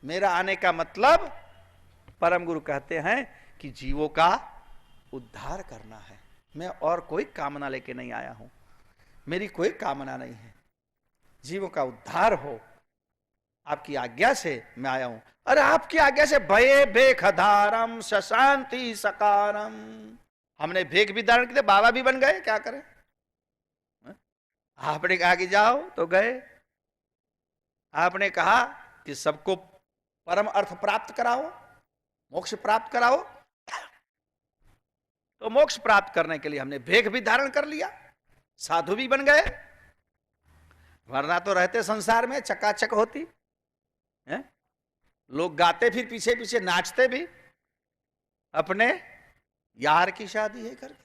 मेरा आने का मतलब परम गुरु कहते हैं कि जीवों का उद्धार करना है। मैं और कोई कामना लेके नहीं आया हूं, मेरी कोई कामना नहीं है, जीवों का उद्धार हो, आपकी आज्ञा से मैं आया हूं। अरे आपकी आज्ञा से भये भेख धारम शशांति सकारम, हमने भेख भी धारण किए, बाबा भी बन गए, क्या करें। आपने कहा कि जाओ तो गए, आपने कहा कि सबको परम अर्थ प्राप्त कराओ, मोक्ष प्राप्त कराओ, तो मोक्ष प्राप्त करने के लिए हमने भेख भी धारण कर लिया, साधु भी बन गए, वरना तो रहते संसार में चकाचक होती है? लोग गाते फिर पीछे पीछे नाचते भी, अपने यार की शादी है करके।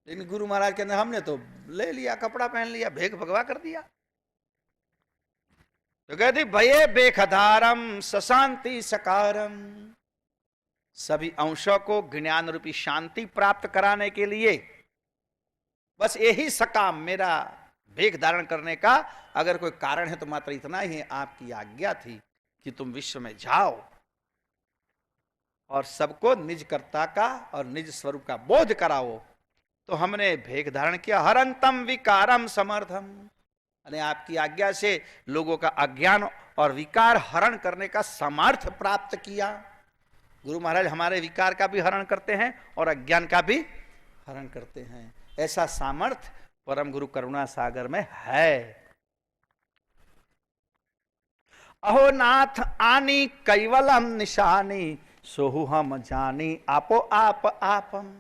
लेकिन गुरु महाराज के अंदर हमने तो ले लिया, कपड़ा पहन लिया, भेख भगवा कर दिया। तो कहती भये बेखधारम सशांति सकारम, सभी अंशों को ज्ञान रूपी शांति प्राप्त कराने के लिए बस यही सकाम, मेरा भेख धारण करने का अगर कोई कारण है तो मात्र इतना ही है, आपकी आज्ञा थी कि तुम विश्व में जाओ और सबको निज कर्ता का और निज स्वरूप का बोध कराओ। तो हमने भेख धारण किया, हरंतम विकारम समर्थम, यानी आपकी आज्ञा से लोगों का अज्ञान और विकार हरण करने का सामर्थ्य प्राप्त किया। गुरु महाराज हमारे विकार का भी हरण करते हैं और अज्ञान का भी हरण करते हैं, ऐसा सामर्थ्य परम गुरु करुणा सागर में है। अहो नाथ आनी कैवलम निशानी, सोहु हम जानी आपो आप आपम।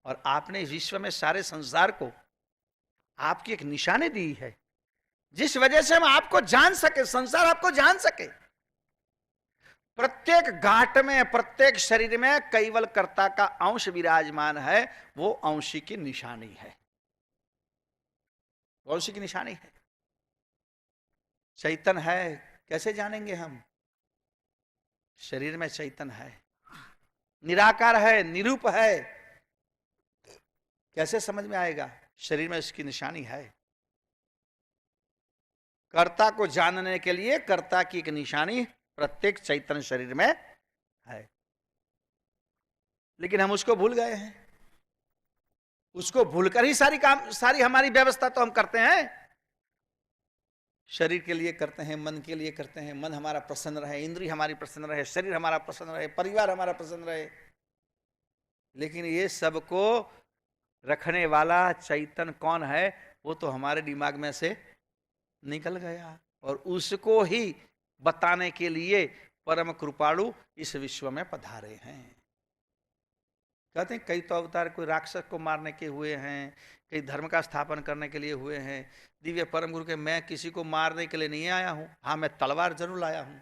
और आपने विश्व में सारे संसार को आपकी एक निशानी दी है, जिस वजह से हम आपको जान सके, संसार आपको जान सके। प्रत्येक घाट में, प्रत्येक शरीर में कैवल कर्ता का अंश विराजमान है, वो अंशी की निशानी है, अंशी की निशानी है। चैतन्य है, कैसे जानेंगे हम? शरीर में चैतन्य है, निराकार है, निरूप है, कैसे समझ में आएगा? शरीर में इसकी निशानी है। कर्ता को जानने के लिए कर्ता की एक निशानी प्रत्येक चैतन्य शरीर में है, लेकिन हम उसको भूल गए हैं। उसको भूलकर ही सारी हमारी व्यवस्था तो हम करते हैं। शरीर के लिए करते हैं, मन के लिए करते हैं, मन हमारा प्रसन्न रहे, इंद्रिय हमारी प्रसन्न रहे, शरीर हमारा प्रसन्न रहे, परिवार हमारा प्रसन्न रहे। लेकिन ये सबको रखने वाला चैतन्य कौन है? वो तो हमारे दिमाग में से निकल गया, और उसको ही बताने के लिए परम कृपालु इस विश्व में पधारे हैं। कहते हैं कई तो अवतार कोई राक्षस को मारने के हुए हैं, कई धर्म का स्थापन करने के लिए हुए हैं। दिव्य परम गुरु के मैं किसी को मारने के लिए नहीं आया हूं, हाँ मैं तलवार जरूर लाया हूं।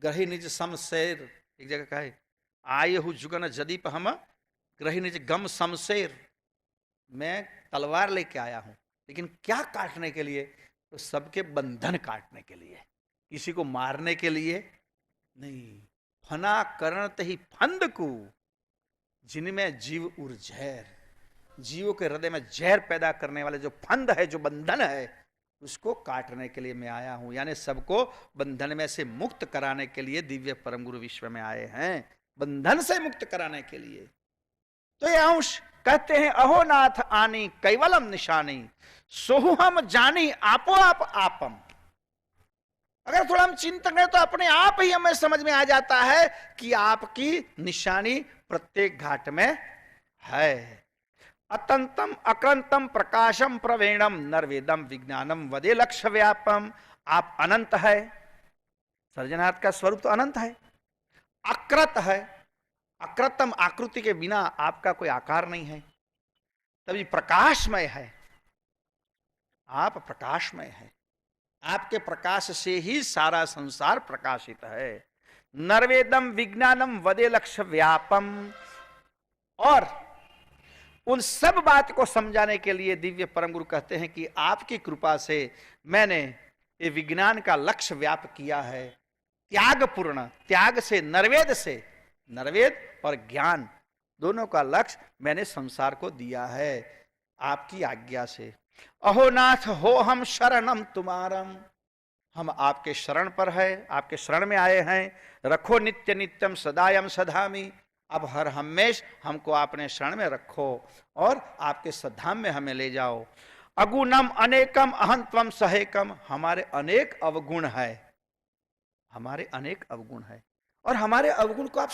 ग्रही निज शमशेर, एक जगह कहे आये हूं जुगन जदीप हम ग्रही निज गम शमशेर, मैं तलवार लेके आया हूं, लेकिन क्या काटने के लिए? तो सबके बंधन काटने के लिए, किसी को मारने के लिए नहीं। फना करणत ही फंद को, जिनमें जीव उर जहर, जीवों के हृदय में जहर पैदा करने वाले जो फंद है, जो बंधन है, उसको काटने के लिए मैं आया हूं। यानी सबको बंधन में से मुक्त कराने के लिए दिव्य परम गुरु विश्व में आए हैं, बंधन से मुक्त कराने के लिए। तो ये अंश कहते हैं अहो नाथ आनी कैवलम निशानी, सोहु हम जानी आपो आप आपम। अगर थोड़ा हम चिंतन करें तो अपने आप ही हमें समझ में आ जाता है कि आपकी निशानी प्रत्येक घाट में है। अतंतम अक्रंतम प्रकाशम प्रवीणम नरवेदम विज्ञानम वदे लक्ष्य व्यापम। आप अनंत है, सर्जनाथ का स्वरूप तो अनंत है, अकृत है, अकृतम आकृति के बिना आपका कोई आकार नहीं है, तभी प्रकाशमय है। आप प्रकाशमय है, आपके प्रकाश से ही सारा संसार प्रकाशित है। नरवेदम विज्ञानम वदे लक्ष्य व्यापम। और उन सब बात को समझाने के लिए दिव्य परम गुरु कहते हैं कि आपकी कृपा से मैंने ये विज्ञान का लक्ष्य व्याप किया है। त्याग पूर्ण, त्याग से, नरवेद से, नरवेद और ज्ञान दोनों का लक्ष्य मैंने संसार को दिया है आपकी आज्ञा से। अहो नाथ हो हम शरणम तुम्हारम। हम आपके शरण पर है, आपके शरण में आए हैं। रखो नित्य नित्यम सदायम सधामी, अब हर हमेश हमको अपने शरण में रखो और आपके सद्धाम में हमें ले जाओ। अगुणम अनेकम अहंत्वम सहेकम, हमारे अनेक अवगुण है, हमारे अनेक अवगुण है और हमारे अवगुण को आप